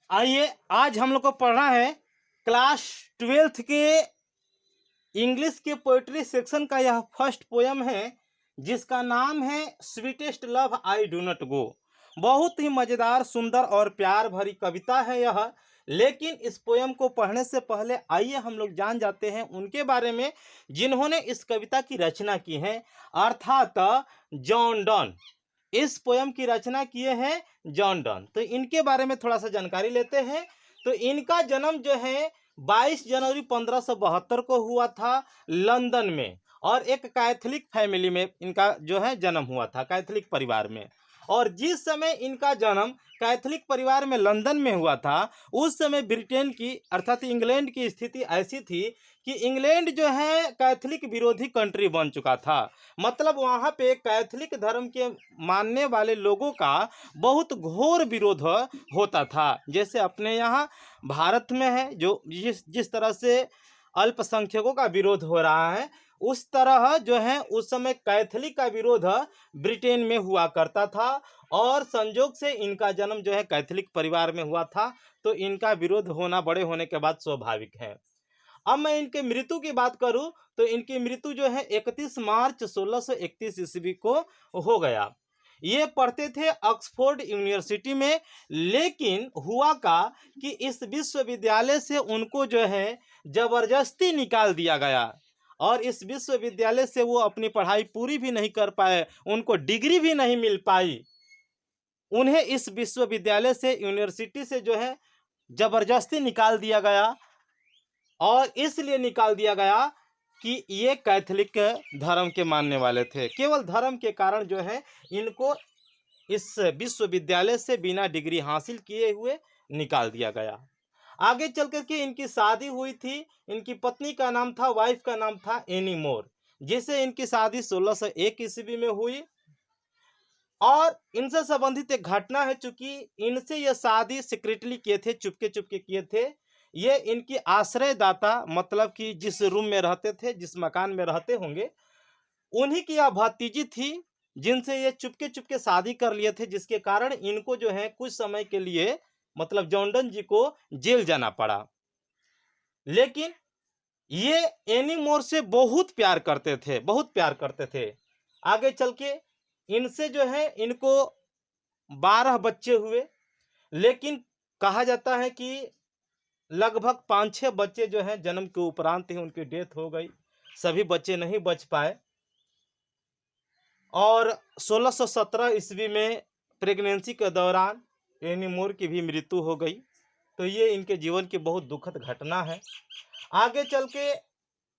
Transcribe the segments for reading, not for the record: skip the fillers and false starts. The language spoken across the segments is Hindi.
आइए आज हम लोग को पढ़ना है क्लास 12th के इंग्लिश के पोएट्री सेक्शन का यह फर्स्ट पोयम है जिसका नाम है sweetest love I do not go. बहुत ही मज़ेदार, सुंदर और प्यार भरी कविता है यह। लेकिन इस पोयम को पढ़ने से पहले आइए हम लोग जान जाते हैं उनके बारे में जिन्होंने इस कविता की रचना की है, अर्थात जॉन डन। इस पोयम की रचना किए हैं जॉन डन। तो इनके बारे में थोड़ा सा जानकारी लेते हैं। तो इनका जन्म जो है 22 जनवरी 1572 को हुआ था लंदन में, और एक कैथोलिक फैमिली में इनका जो है जन्म हुआ था, कैथोलिक परिवार में। और जिस समय इनका जन्म कैथोलिक परिवार में लंदन में हुआ था, उस समय ब्रिटेन की अर्थात इंग्लैंड की स्थिति ऐसी थी कि इंग्लैंड जो है कैथोलिक विरोधी कंट्री बन चुका था। मतलब वहाँ पे कैथोलिक धर्म के मानने वाले लोगों का बहुत घोर विरोध होता था। जैसे अपने यहाँ भारत में है, जो जिस जिस तरह से अल्पसंख्यकों का विरोध हो रहा है, उस तरह जो है उस समय कैथोलिक का विरोध ब्रिटेन में हुआ करता था। और संजोग से इनका जन्म जो है कैथोलिक परिवार में हुआ था, तो इनका विरोध होना बड़े होने के बाद स्वाभाविक है। अब मैं इनके मृत्यु की बात करूं तो इनकी मृत्यु जो है 31 मार्च 1631 ईस्वी को हो गया। ये पढ़ते थे ऑक्सफोर्ड यूनिवर्सिटी में। लेकिन हुआ का कि इस विश्वविद्यालय से उनको जो है जबरदस्ती निकाल दिया गया, और इस विश्वविद्यालय से वो अपनी पढ़ाई पूरी भी नहीं कर पाए, उनको डिग्री भी नहीं मिल पाई। उन्हें इस विश्वविद्यालय से, यूनिवर्सिटी से जो है जबरदस्ती निकाल दिया गया। और इसलिए निकाल दिया गया कि ये कैथोलिक धर्म के मानने वाले थे। केवल धर्म के कारण जो है इनको इस विश्वविद्यालय से बिना डिग्री हासिल किए हुए निकाल दिया गया। आगे चल करके इनकी शादी हुई थी। इनकी पत्नी का नाम था, वाइफ का नाम था एनी मोर, जिससे इनकी शादी 1601 ईस्वी में हुई। और इनसे संबंधित एक घटना है, चूंकि इनसे यह शादी सीक्रेटली किए थे, चुपके चुपके किए थे। ये इनकी आश्रयदाता, मतलब कि जिस रूम में रहते थे, जिस मकान में रहते होंगे, उन्हीं की यह भतीजी थी, जिनसे ये चुपके चुपके शादी कर लिए थे, जिसके कारण इनको जो है कुछ समय के लिए, मतलब जॉनडन जी को जेल जाना पड़ा। लेकिन ये एनी मोर से बहुत प्यार करते थे, बहुत प्यार करते थे। आगे चल के इनसे जो है इनको 12 बच्चे हुए। लेकिन कहा जाता है कि लगभग 5-6 बच्चे जो हैं जन्म के उपरांत ही उनकी डेथ हो गई, सभी बच्चे नहीं बच पाए। और 1617 ईस्वी में प्रेगनेंसी के दौरान एनी मोर की भी मृत्यु हो गई। तो ये इनके जीवन की बहुत दुखद घटना है। आगे चल के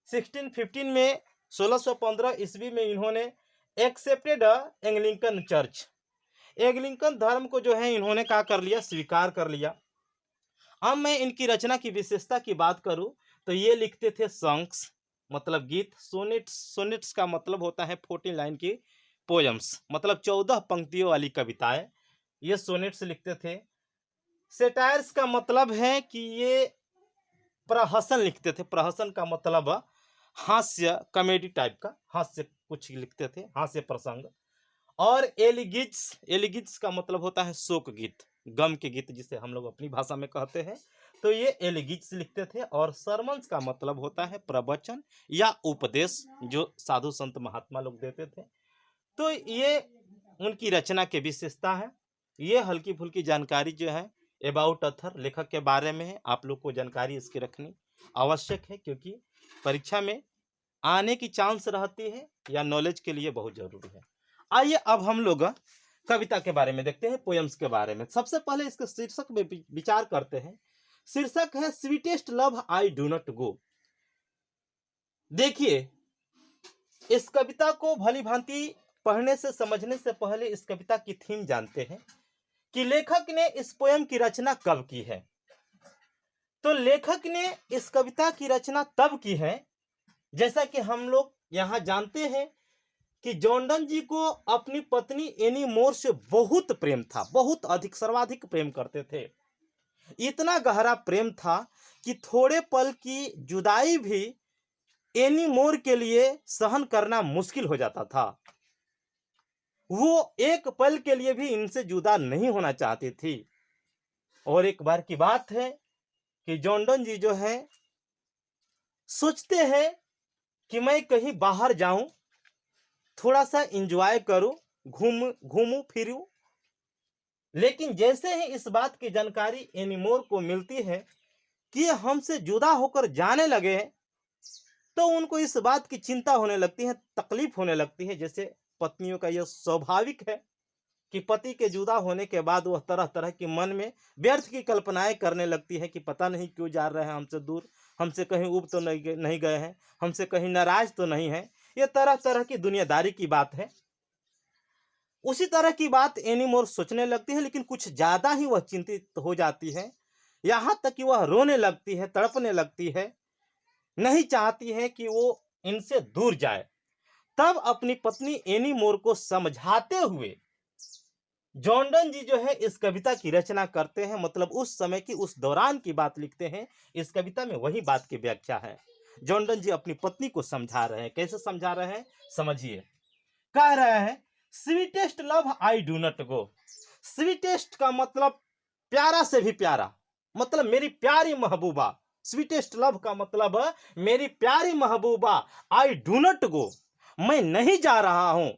1615 में 1615 ईस्वी में इन्होंने एक्सेप्टेड एंग्लिकन चर्च, एंग्लिकन धर्म को जो है इन्होंने क्या कर लिया, स्वीकार कर लिया। अब मैं इनकी रचना की विशेषता की बात करूं तो ये लिखते थे सॉन्ग्स, मतलब गीत। सोनेट्स, सोनेट्स का मतलब होता है 14 लाइन की पोयम्स, मतलब 14 पंक्तियों वाली कविताएं, ये सोनेट्स लिखते थे। सेटायर्स का मतलब है कि ये प्रहसन लिखते थे। प्रहसन का मतलब हास्य, कॉमेडी टाइप का हास्य कुछ लिखते थे, हास्य प्रसंग। और एलिगिट्स, एलिगिट्स का मतलब होता है शोक गीत, गम के गीत, जिसे हम लोग अपनी भाषा में कहते हैं। तो ये एलिगिट्स लिखते थे। और सरमन्स का मतलब होता है प्रवचन या उपदेश, जो साधु संत महात्मा लोग देते थे। तो ये उनकी रचना की विशेषता है। ये हल्की फुल्की जानकारी जो है अबाउट अथर, लेखक के बारे में है। आप लोग को जानकारी इसकी रखनी आवश्यक है, क्योंकि परीक्षा में आने की चांस रहती है, या नॉलेज के लिए बहुत जरूरी है। आइए अब हम लोग कविता के बारे में देखते हैं, पोयम्स के बारे में। सबसे पहले इसके शीर्षक में विचार करते हैं। शीर्षक है sweetest love I do not go. देखिए, इस कविता को भली भांति पढ़ने से, समझने से पहले इस कविता की थीम जानते हैं कि लेखक ने इस पोयम की रचना कब की है। तो लेखक ने इस कविता की रचना तब की है, जैसा कि हम लोग यहाँ जानते हैं कि जॉनडन जी को अपनी पत्नी एनी मोर से बहुत प्रेम था, बहुत अधिक, सर्वाधिक प्रेम करते थे। इतना गहरा प्रेम था कि थोड़े पल की जुदाई भी एनी मोर के लिए सहन करना मुश्किल हो जाता था। वो एक पल के लिए भी इनसे जुदा नहीं होना चाहती थी। और एक बार की बात है कि जॉन डोन जी जो है सोचते हैं कि मैं कहीं बाहर जाऊं, थोड़ा सा इंजॉय करूं, घूमूं फिरूं। लेकिन जैसे ही इस बात की जानकारी एनीमोर को मिलती है कि ये हमसे जुदा होकर जाने लगे हैं, तो उनको इस बात की चिंता होने लगती है, तकलीफ होने लगती है। जैसे पत्नियों का यह स्वाभाविक है कि पति के जुदा होने के बाद वह तरह तरह की मन में व्यर्थ की कल्पनाएं करने लगती है कि पता नहीं क्यों जा रहे हैं हमसे दूर, हमसे कहीं उब तो नहीं गए हैं, हमसे कहीं नाराज तो नहीं है। ये तरह तरह की दुनियादारी की बात है। उसी तरह की बात एनीमोर सोचने लगती है, लेकिन कुछ ज्यादा ही वह चिंतित हो जाती है, यहाँ तक कि वह रोने लगती है, तड़पने लगती है, नहीं चाहती है कि वो इनसे दूर जाए। तब अपनी पत्नी एनीमोर को समझाते हुए जॉन डोन जी जो है इस कविता की रचना करते हैं। मतलब उस समय की, उस दौरान की बात लिखते हैं। इस कविता में वही बात की व्याख्या है। जॉन डोन जी अपनी पत्नी को समझा रहे हैं। कैसे समझा रहे हैं, समझिए। कह रहे हैं, sweetest love I do not go. Sweetest का मतलब प्यारा से भी प्यारा, मतलब मेरी प्यारी महबूबा। स्वीटेस्ट लव का मतलब मेरी प्यारी महबूबा, आई डू नॉट गो, मैं नहीं जा रहा हूं।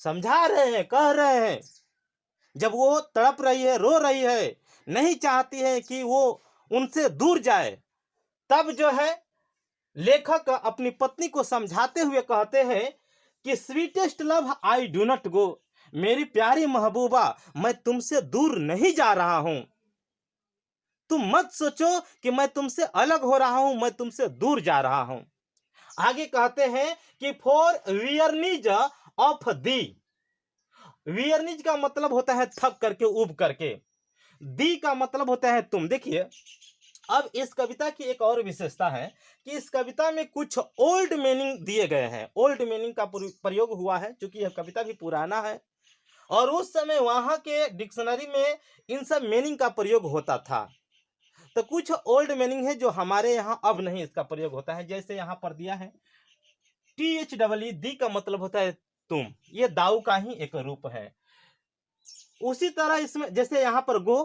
समझा रहे हैं, कह रहे हैं, जब वो तड़प रही है, रो रही है, नहीं चाहती है कि वो उनसे दूर जाए, तब जो है लेखक अपनी पत्नी को समझाते हुए कहते हैं कि sweetest love I do not go, मेरी प्यारी महबूबा, मैं तुमसे दूर नहीं जा रहा हूं। तुम मत सोचो कि मैं तुमसे अलग हो रहा हूं, मैं तुमसे दूर जा रहा हूं। आगे कहते हैं कि फॉर वियरनीज ऑफ दी। वियरनीज का मतलब होता है थक करके, उब करके। दी का मतलब होता है तुम। देखिए, अब इस कविता की एक और विशेषता है कि इस कविता में कुछ ओल्ड मीनिंग दिए गए हैं। ओल्ड मीनिंग का प्रयोग हुआ है, क्योंकि यह कविता भी पुराना है और उस समय वहां के डिक्शनरी में इन सब मीनिंग का प्रयोग होता था। तो कुछ ओल्ड मीनिंग है जो हमारे यहाँ अब नहीं इसका प्रयोग होता है। जैसे यहाँ पर दिया है THEE, दी का मतलब होता है तुम, ये दाऊ का ही एक रूप है। उसी तरह इसमें जैसे यहाँ पर गो,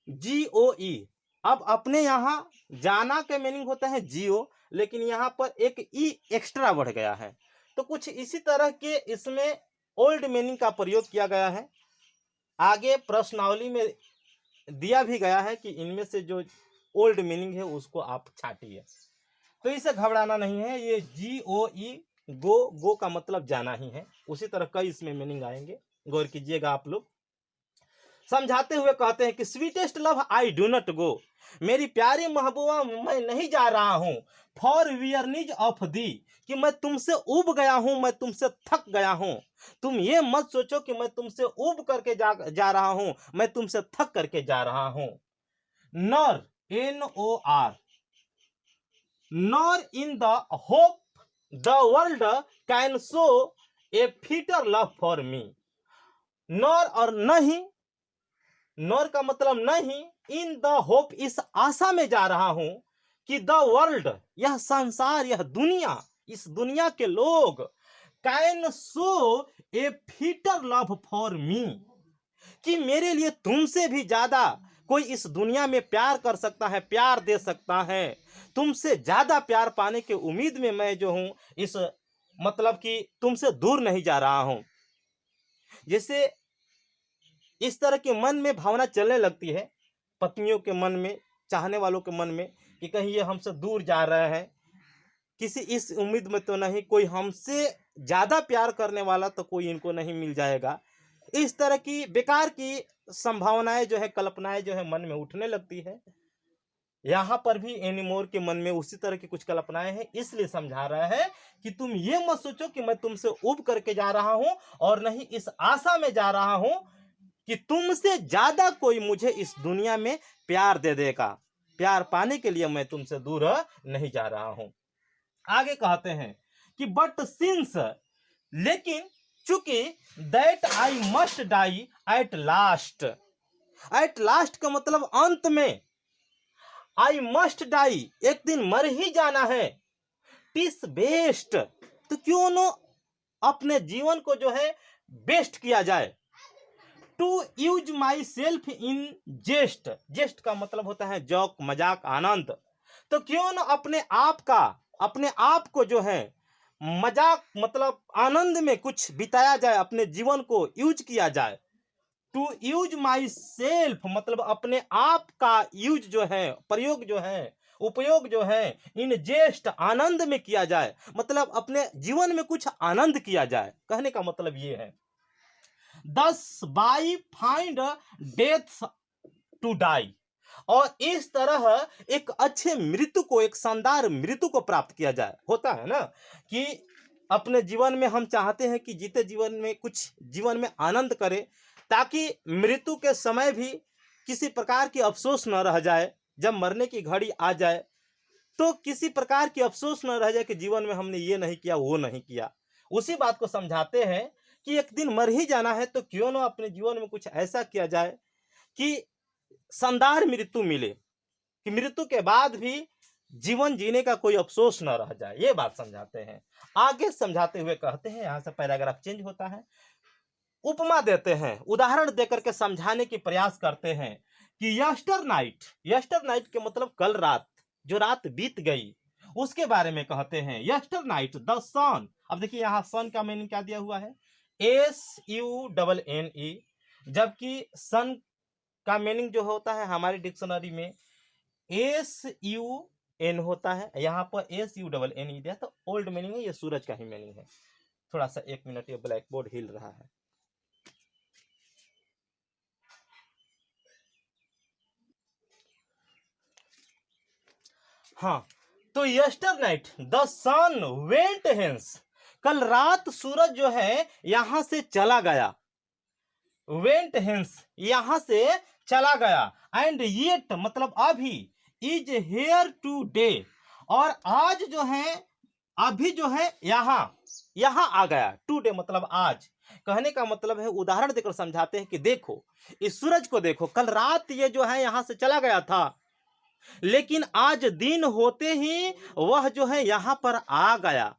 GOE। अब अपने यहाँ जाना का मीनिंग होता है जियो, लेकिन यहाँ पर एक ई एक्स्ट्रा बढ़ गया है। तो कुछ इसी तरह के इसमें ओल्ड मीनिंग का प्रयोग किया गया है। आगे प्रश्नावली में दिया भी गया है कि इनमें से जो ओल्ड मीनिंग है उसको आप छाटिए। तो इसे घबराना नहीं है। ये GOE, गो, गो का मतलब जाना ही है। उसी तरह कई इसमें मीनिंग आएंगे, गौर कीजिएगा आप लोग। समझाते हुए कहते हैं कि sweetest love I do not go, मेरी प्यारी महबूबा, मैं नहीं जा रहा हूं। फॉर वियरनीज ऑफ दी, कि मैं तुमसे उब गया हूं, मैं तुमसे थक गया हूं। तुम ये मत सोचो कि मैं तुमसे उब करके जा रहा हूं, मैं तुमसे थक करके जा रहा हूं। Nor, NOR, nor in the hope the world can show A fitter love for me. Nor और नहीं, नॉर का मतलब नहीं, इन द होप, इस आशा में जा रहा हूं कि द वर्ल्ड, यह संसार, यह दुनिया, इस दुनिया के लोग, can show A fitter love for me, कि मेरे लिए तुमसे भी ज्यादा कोई इस दुनिया में प्यार कर सकता है, प्यार दे सकता है। तुमसे ज्यादा प्यार पाने के उम्मीद में मैं जो हूं, इस मतलब कि तुमसे दूर नहीं जा रहा हूं। जैसे इस तरह के मन में भावना चलने लगती है पत्नियों के मन में, चाहने वालों के मन में, कि कहीं ये हमसे दूर जा रहे हैं, किसी इस उम्मीद में तो नहीं, कोई हमसे ज्यादा प्यार करने वाला तो कोई इनको नहीं मिल जाएगा। इस तरह की बेकार की संभावनाएं जो है, कल्पनाएं जो है मन में उठने लगती है। यहाँ पर भी एनीमोर के मन में उसी तरह की कुछ कल्पनाएं हैं। इसलिए समझा रहा है कि तुम ये मत सोचो कि मैं तुमसे उब करके जा रहा हूं, और नहीं इस आशा में जा रहा हूं कि तुमसे ज्यादा कोई मुझे इस दुनिया में प्यार दे देगा। प्यार पाने के लिए मैं तुमसे दूर नहीं जा रहा हूं। आगे कहते हैं कि बट सिंस, लेकिन चूंकि that I must die at last. At last का मतलब अंत में, आई मस्ट डाई, एक दिन मर ही जाना है। टिस बेस्ट, तो क्यों न अपने जीवन को जो है बेस्ट किया जाए। To use myself in jest, jest का मतलब होता है जोक, मजाक, आनंद। तो क्यों न अपने आप को जो है मजाक मतलब आनंद में कुछ बिताया जाए, अपने जीवन को यूज किया जाए। टू यूज माई सेल्फ मतलब अपने आप का यूज जो है, प्रयोग जो है, उपयोग जो है इन जेस्ट आनंद में किया जाए, मतलब अपने जीवन में कुछ आनंद किया जाए। कहने का मतलब ये है, thus by find death to die, और इस तरह एक अच्छे मृत्यु को, एक शानदार मृत्यु को प्राप्त किया जाए। होता है ना कि अपने जीवन में हम चाहते हैं कि जीते जीवन में कुछ जीवन में आनंद करें, ताकि मृत्यु के समय भी किसी प्रकार की अफसोस न रह जाए। जब मरने की घड़ी आ जाए तो किसी प्रकार की अफसोस न रह जाए कि जीवन में हमने ये नहीं किया, वो नहीं किया। उसी बात को समझाते हैं कि एक दिन मर ही जाना है, तो क्यों ना अपने जीवन में कुछ ऐसा किया जाए कि शानदार मृत्यु मिले, कि मृत्यु के बाद भी जीवन जीने का कोई अफसोस न रह जाए। ये बात समझाते हैं। आगे समझाते हुए कहते हैं, यहां से पैराग्राफ चेंज होता है, उपमा देते हैं, उदाहरण देकर के समझाने की प्रयास करते हैं कि यस्टर नाइट के मतलब कल रात, जो रात बीत गई उसके बारे में कहते हैं। यस्टर नाइट द सन, अब देखिए यहाँ सन का मीनिंग क्या दिया हुआ है, SUNNE, जबकि सन का मीनिंग जो होता है हमारी डिक्शनरी में SUN होता है, यहाँ पर SUNNE दिया, तो ओल्ड मीनिंग है, ये सूरज का ही मीनिंग है। थोड़ा सा 1 मिनट, ये ब्लैक बोर्ड हिल रहा है। हाँ, तो yester night the sun went hence, कल रात सूरज जो है यहां से चला गया। वेंट हेंस यहां से चला गया, एंड येट मतलब अभी, इज हेयर टू डे, और आज जो है, अभी जो है यहां आ गया। टू डे मतलब आज। कहने का मतलब है, उदाहरण देकर समझाते हैं कि देखो इस सूरज को देखो, कल रात ये जो है यहां से चला गया था, लेकिन आज दिन होते ही वह जो है यहां पर आ गया।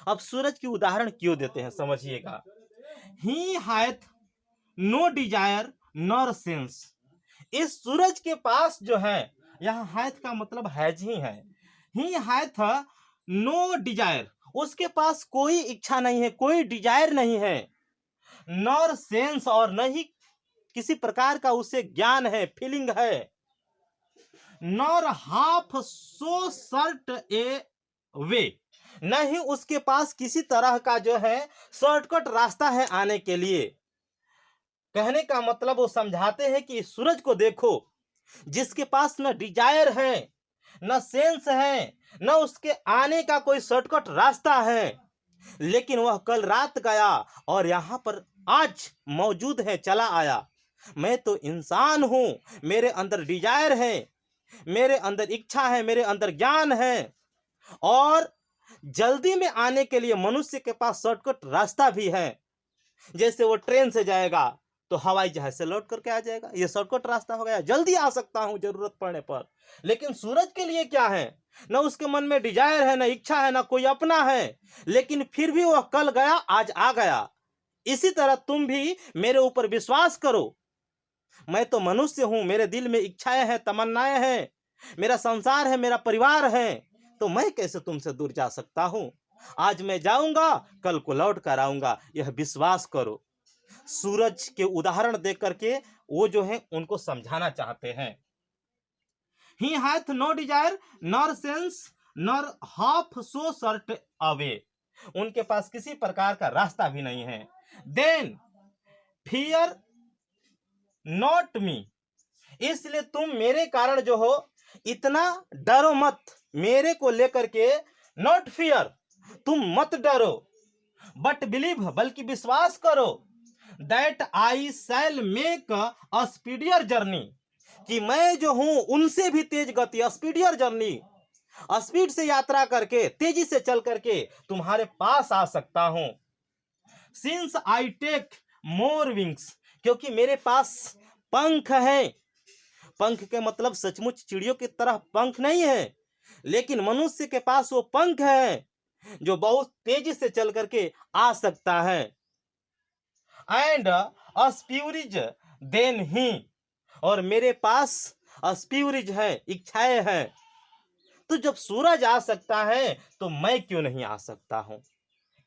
अब सूरज की उदाहरण क्यों देते हैं समझिएगा। He hath no desire nor sense, इस सूरज के पास जो है, यहां हैथ का मतलब हैज ही है। ही हैथ नो डिजायर, उसके पास कोई इच्छा नहीं है, कोई डिजायर नहीं है। नॉर सेंस, और नहीं किसी प्रकार का उसे ज्ञान है, फीलिंग है। नॉर हाफ सो सर्ट ए वे, नहीं उसके पास किसी तरह का जो है शॉर्टकट रास्ता है आने के लिए। कहने का मतलब वो समझाते हैं कि इस सूरज को देखो, जिसके पास न डिजायर है, न सेंस है, न उसके आने का कोई शॉर्टकट रास्ता है, लेकिन वह कल रात गया और यहां पर आज मौजूद है, चला आया। मैं तो इंसान हूं, मेरे अंदर डिजायर है, मेरे अंदर इच्छा है, मेरे अंदर ज्ञान है, और जल्दी में आने के लिए मनुष्य के पास शॉर्टकट रास्ता भी है। जैसे वो ट्रेन से जाएगा तो हवाई जहाज से लौट करके आ जाएगा, ये शॉर्टकट रास्ता हो गया, जल्दी आ सकता हूं जरूरत पड़ने पर। लेकिन सूरज के लिए क्या है, न उसके मन में डिजायर है, न इच्छा है, न कोई अपना है, लेकिन फिर भी वह कल गया आज आ गया। इसी तरह तुम भी मेरे ऊपर विश्वास करो, मैं तो मनुष्य हूं, मेरे दिल में इच्छाएं हैं, तमन्नाएं हैं, मेरा संसार है, मेरा परिवार है, तो मैं कैसे तुमसे दूर जा सकता हूं। आज मैं जाऊंगा, कल को लौट कर आऊंगा, यह विश्वास करो। सूरज के उदाहरण देख करके वो जो है उनको समझाना चाहते हैं। He hath no desire nor sense nor half so sort away, उनके पास किसी प्रकार का रास्ता भी नहीं है। Then fear not me, इसलिए तुम मेरे कारण जो हो इतना डरो मत, मेरे को लेकर के। नॉट फियर, तुम मत डरो, बट बिलीव, बल्कि विश्वास करो। That I shall make a speedier journey, कि मैं जो हूं उनसे भी तेज गति, स्पीडियर जर्नी, स्पीड से यात्रा करके, तेजी से चल करके तुम्हारे पास आ सकता हूं। Since I take more wings, क्योंकि मेरे पास पंख है। पंख के मतलब सचमुच चिड़ियों की तरह पंख नहीं है, लेकिन मनुष्य के पास वो पंख है जो बहुत तेजी से चल करके आ सकता है। एंड स्पिरिट देन ही, और मेरे पास स्पिरिट है, इच्छाएं हैं। तो जब सूरज आ सकता है तो मैं क्यों नहीं आ सकता हूं?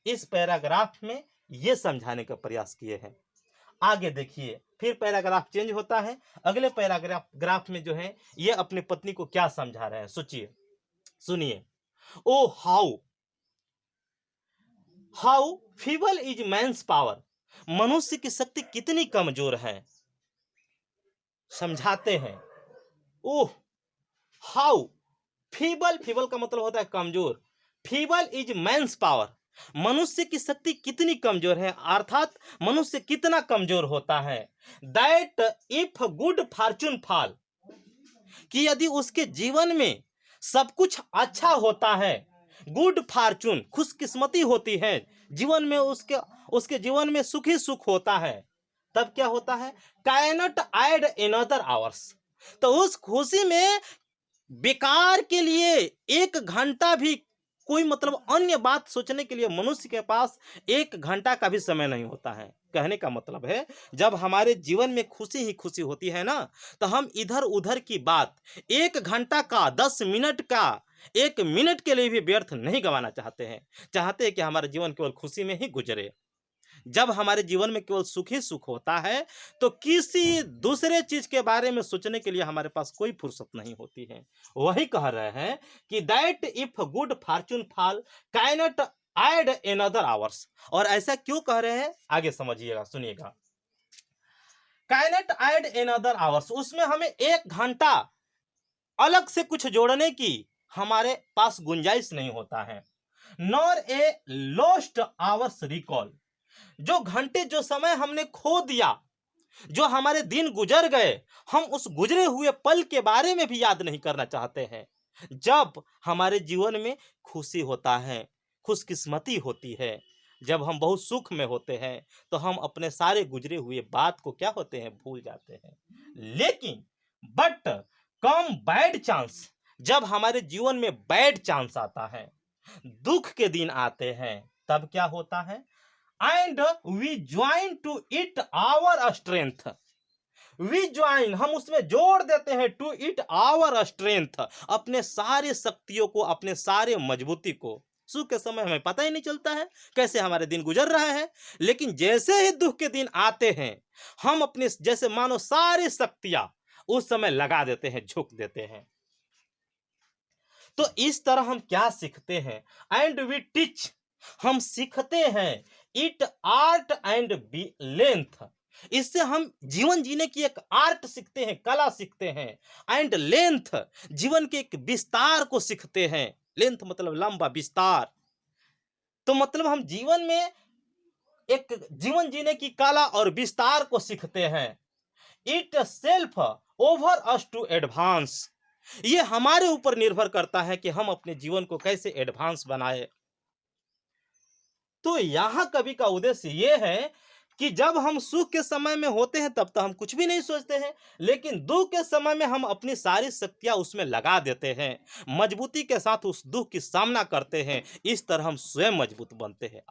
इस पैराग्राफ में ये समझाने का प्रयास किए हैं। आगे देखिए, फिर पैराग्राफ चेंज होता है। अगले पैराग्राफ में जो है ये अपनी पत्नी को क्या समझा रहे हैं, सोचिए, सुनिए। O how how feeble is man's power, मनुष्य की शक्ति कितनी कमजोर है। समझाते हैं, ओह हाउ फीबल, फीबल का मतलब होता है कमजोर, फीबल इज मैंस पावर, मनुष्य की शक्ति कितनी कमजोर है, अर्थात मनुष्य कितना कमजोर होता है। That if good Fortune fall, कि यदि उसके जीवन में सब कुछ अच्छा होता है, गुड फॉर्चून खुशकिस्मती होती है, जीवन में उसके उसके जीवन में सुख ही सुख होता है, तब क्या होता है, कैनॉट ऐड अनदर आवर्स, तो उस खुशी में बेकार के लिए 1 घंटा भी कोई मतलब अन्य बात सोचने के लिए मनुष्य के पास 1 घंटा का भी समय नहीं होता है। कहने का मतलब है, जब हमारे जीवन में खुशी ही खुशी होती है ना, तो हम इधर उधर की बात 1 घंटा का, 10 मिनट का, 1 मिनट के लिए भी व्यर्थ नहीं गंवाना चाहते हैं। चाहते हैं कि हमारा जीवन केवल खुशी में ही गुजरे। जब हमारे जीवन में केवल सुख ही सुख होता है तो किसी दूसरे चीज के बारे में सोचने के लिए हमारे पास कोई फुर्सत नहीं होती है। वही कह रहे हैं कि that if good Fortune fall cannot add another hours, और ऐसा क्यों कह रहे हैं आगे समझिएगा, सुनिएगा। कैनॉट ऐड अनदर आवर्स, उसमें हमें 1 घंटा अलग से कुछ जोड़ने की हमारे पास गुंजाइश नहीं होता है। Nor a lost hours recall, जो घंटे जो समय हमने खो दिया, जो हमारे दिन गुजर गए, हम उस गुजरे हुए पल के बारे में भी याद नहीं करना चाहते हैं। जब हमारे जीवन में खुशी होता है, खुशकिस्मती होती है, जब हम बहुत सुख में होते हैं, तो हम अपने सारे गुजरे हुए बात को क्या होते हैं, भूल जाते हैं। लेकिन बट कम बैड चांस, जब हमारे जीवन में बैड चांस आता है, दुख के दिन आते हैं, तब क्या होता है, and we join to it our strength, we join, हम उसमें जोड़ देते हैं, टू इट आवर स्ट्रेंथ, अपने सारे शक्तियों को, अपने सारे मजबूती को। सुख के समय हमें पता ही नहीं चलता है कैसे हमारे दिन गुजर रहे हैं, लेकिन जैसे ही दुख के दिन आते हैं, हम अपने जैसे मानो सारी शक्तियां उस समय लगा देते हैं, झोंक देते हैं। तो इस तरह हम क्या सीखते हैं, एंड वी टीच, हम सीखते हैं, it art and be length, इससे हम जीवन जीने की एक आर्ट सीखते हैं, कला सीखते हैं। एंड लेंथ, जीवन के एक विस्तार को सीखते हैं। लेंथ मतलब लंबा, विस्तार, तो मतलब हम जीवन में एक जीवन जीने की कला और विस्तार को सीखते हैं। Itself over us to advance, ये हमारे ऊपर निर्भर करता है कि हम अपने जीवन को कैसे एडवांस बनाए। तो यहां कवि का उद्देश्य यह है कि जब हम सुख के समय में होते हैं तब तो हम कुछ भी नहीं सोचते हैं, लेकिन दुख के समय में हम अपनी सारी शक्तियां उसमें लगा देते हैं, मजबूती के साथ उस दुख की सामना करते हैं। इस तरह हम स्वयं मजबूत बनते हैं।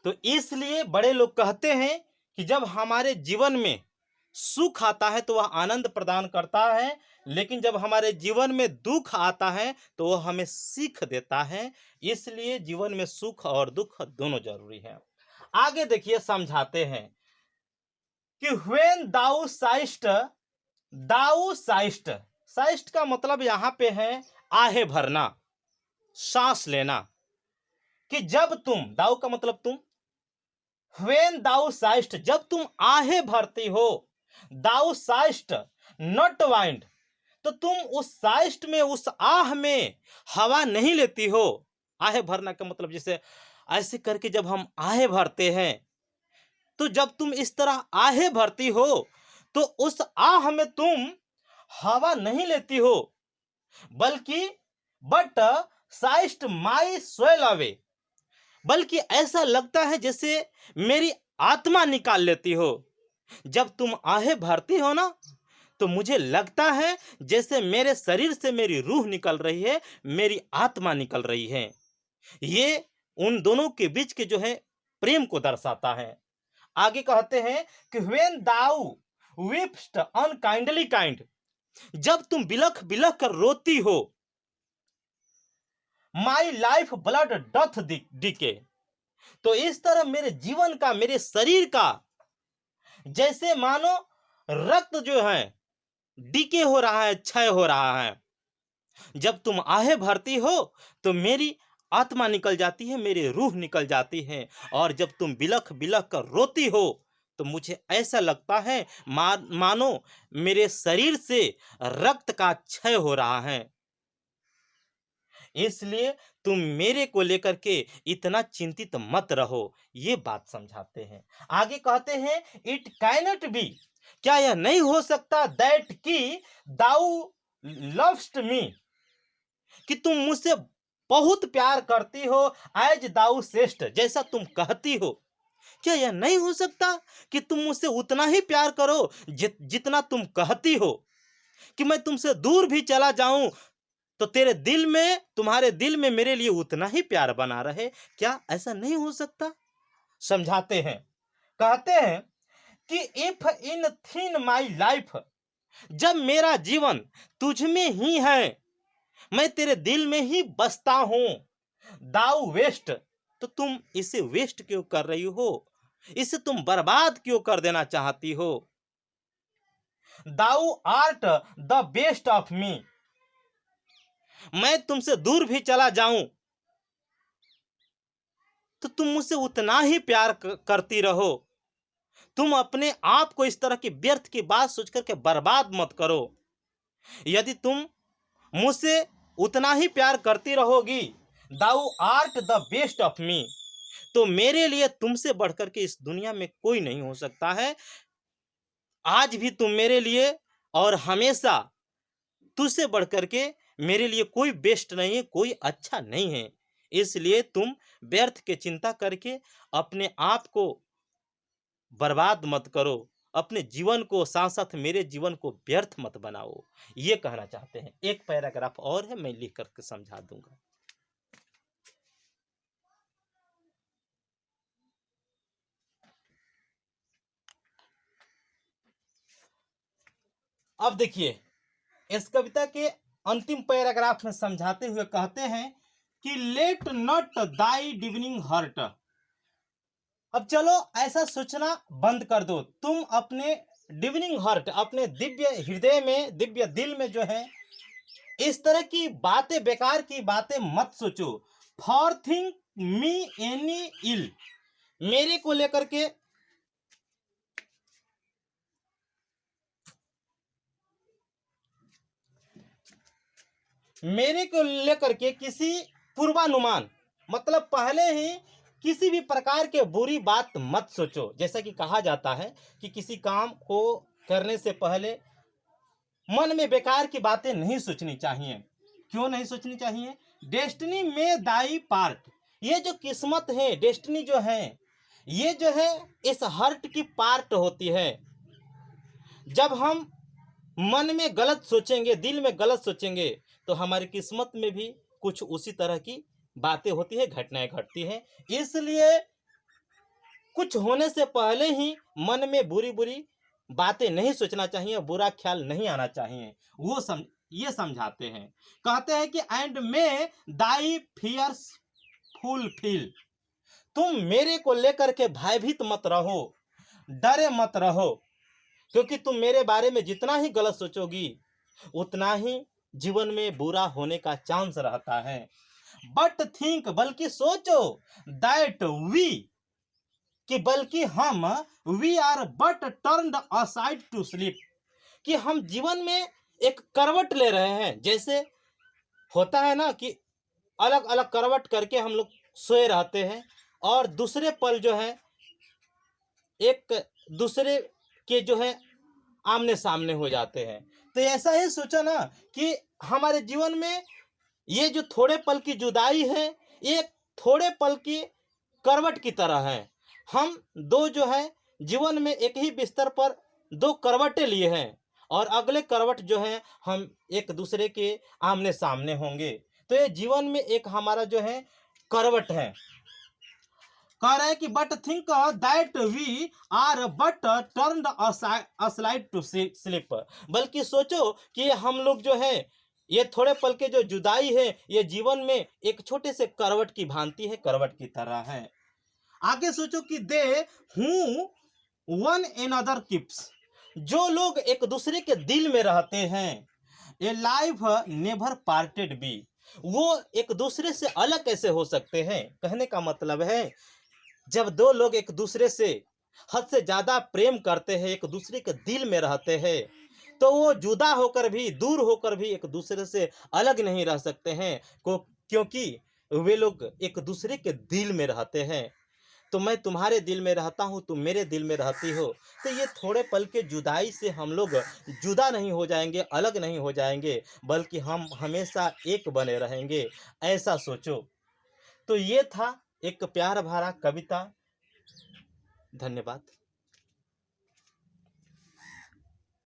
तो इसलिए बड़े लोग कहते हैं कि जब हमारे जीवन में सुख आता है तो वह आनंद प्रदान करता है, लेकिन जब हमारे जीवन में दुख आता है तो वह हमें सीख देता है। इसलिए जीवन में सुख और दुख दोनों जरूरी है। आगे देखिए, समझाते हैं कि व्हेन दाउ साइस्ट, दाउ साइस्ट, साइस्ट का मतलब यहां पे है आहे भरना, सांस लेना, कि जब तुम, दाउ का मतलब तुम, व्हेन दाउ साइस्ट, जब तुम आहे भरती हो, दाउ साइस्ट नॉट वाइंड, तो तुम उस साइस्ट में, उस आह में हवा नहीं लेती हो। आहे भरना का मतलब जैसे ऐसे करके जब हम आहे भरते हैं, तो जब तुम इस तरह आहे भरती हो तो उस आह में तुम हवा नहीं लेती हो, बल्कि बट साइस्ट माई स्वेल अवे, बल्कि ऐसा लगता है जैसे मेरी आत्मा निकाल लेती हो। जब तुम आहे भरती हो ना, तो मुझे लगता है जैसे मेरे शरीर से मेरी रूह निकल रही है, मेरी आत्मा निकल रही है। ये उन दोनों के बीच के जो है प्रेम को दर्शाता है। आगे कहते हैं कि व्हेन दाउ वीप्स्ट अनकाइंडली काइंड, जब तुम बिलख बिलख कर रोती हो, my life blood doth decay, तो इस तरह मेरे जीवन का, मेरे शरीर का जैसे मानो रक्त जो है डीके हो रहा है, क्षय हो रहा है। जब तुम आहें भरती हो तो मेरी आत्मा निकल जाती है, मेरी रूह निकल जाती है, और जब तुम बिलख बिलख कर रोती हो तो मुझे ऐसा लगता है मानो मेरे शरीर से रक्त का क्षय हो रहा है। इसलिए तुम मेरे को लेकर के इतना चिंतित मत रहो, ये बात समझाते हैं। आगे कहते हैं इट कैनट बी, क्या यह नहीं हो सकता, दैट की दाउ लव्स्ट मी, कि तुम मुझसे बहुत प्यार करती हो, एज दाउ सेस्ट, जैसा तुम कहती हो। क्या यह नहीं हो सकता कि तुम मुझसे उतना ही प्यार करो जितना तुम कहती हो, कि मैं तुमसे दूर भी चला जाऊं तो तेरे दिल में, तुम्हारे दिल में मेरे लिए उतना ही प्यार बना रहे? क्या ऐसा नहीं हो सकता? समझाते हैं, कहते हैं कि if in thin my life, जब मेरा जीवन तुझ में ही है, मैं तेरे दिल में ही बसता हूं, दाउ वेस्ट, तो तुम इसे वेस्ट क्यों कर रही हो, इसे तुम बर्बाद क्यों कर देना चाहती हो? Thou art the best of me, मैं तुमसे दूर भी चला जाऊं तो तुम मुझसे उतना ही प्यार करती रहो। तुम अपने आप को इस तरह की व्यर्थ की बात सोच करके बर्बाद मत करो। यदि तुम मुझसे उतना ही प्यार करती रहोगी, thou art the best of me, तो मेरे लिए तुमसे बढ़कर के इस दुनिया में कोई नहीं हो सकता है। आज भी तुम मेरे लिए और हमेशा तुझसे बढ़कर के मेरे लिए कोई बेस्ट नहीं है, कोई अच्छा नहीं है। इसलिए तुम व्यर्थ की चिंता करके अपने आप को बर्बाद मत करो, अपने जीवन को, साथ साथ मेरे जीवन को व्यर्थ मत बनाओ, ये कहना चाहते हैं। एक पैराग्राफ और है, मैं लिख करके समझा दूंगा। अब देखिए, इस कविता के अंतिम पैराग्राफ में समझाते हुए कहते हैं कि लेट नॉट दाई डिविनिंग हर्ट, अब चलो ऐसा सोचना बंद कर दो, तुम अपने डिविनिंग हर्ट, अपने दिव्य हृदय में, दिव्य दिल में जो है इस तरह की बातें, बेकार की बातें मत सोचो। फॉर थिंक मी एनी इल, मेरे को लेकर के किसी पूर्वानुमान, मतलब पहले ही किसी भी प्रकार के बुरी बात मत सोचो। जैसा कि कहा जाता है कि किसी काम को करने से पहले मन में बेकार की बातें नहीं सोचनी चाहिए। क्यों नहीं सोचनी चाहिए? डेस्टिनी में दाई पार्ट, ये जो किस्मत है, डेस्टिनी जो है, ये जो है इस हर्ट की पार्ट होती है। जब हम मन में गलत सोचेंगे, दिल में गलत सोचेंगे, तो हमारी किस्मत में भी कुछ उसी तरह की बातें होती है, घटनाएं घटती हैं। इसलिए कुछ होने से पहले ही मन में बुरी बुरी बातें नहीं सोचना चाहिए, बुरा ख्याल नहीं आना चाहिए, ये समझाते हैं। कहते हैं कि and may thy fears fulfil, तुम मेरे को लेकर के भयभीत मत रहो, डरे मत रहो, क्योंकि तुम मेरे बारे में जितना ही गलत सोचोगी उतना ही जीवन में बुरा होने का चांस रहता है। बट थिंक, बल्कि सोचो, दैट वी, कि बल्कि हम, we are but turned aside to sleep, कि हम जीवन में एक करवट ले रहे हैं। जैसे होता है ना कि अलग अलग करवट करके हम लोग सोए रहते हैं, और दूसरे पल जो है एक दूसरे के जो है आमने सामने हो जाते हैं। तो ऐसा ही सोचा ना कि हमारे जीवन में ये जो थोड़े पल की जुदाई है, ये थोड़े पल की करवट की तरह है। हम दो जो है जीवन में एक ही बिस्तर पर दो करवटें लिए हैं, और अगले करवट जो है हम एक दूसरे के आमने सामने होंगे। तो ये जीवन में एक हमारा जो है करवट है। कह रहे हैं कि but think that we are but turned aside to sleep, बल्कि सोचो कि हम लोग जो है ये थोड़े पल के जो जुदाई है ये जीवन में एक छोटे से करवट की भांति है, करवट की तरह है। आगे सोचो कि दे हूँ वन एनदर कीप्स, जो लोग एक दूसरे के दिल में रहते हैं, a life never parted be, वो एक दूसरे से अलग कैसे हो सकते हैं। कहने का मतलब है जब दो लोग एक दूसरे से हद से ज्यादा प्रेम करते हैं, एक दूसरे के दिल में रहते हैं, तो वो जुदा होकर भी, दूर होकर भी एक दूसरे से अलग नहीं रह सकते हैं क्योंकि वे लोग एक दूसरे के दिल में रहते हैं। तो मैं तुम्हारे दिल में रहता हूँ, तुम मेरे दिल में रहती हो, तो ये थोड़े पल के जुदाई से हम लोग जुदा नहीं हो जाएंगे, अलग नहीं हो जाएंगे, बल्कि हम हमेशा एक बने रहेंगे, ऐसा सोचो। तो ये था एक प्यार भरा कविता। धन्यवाद।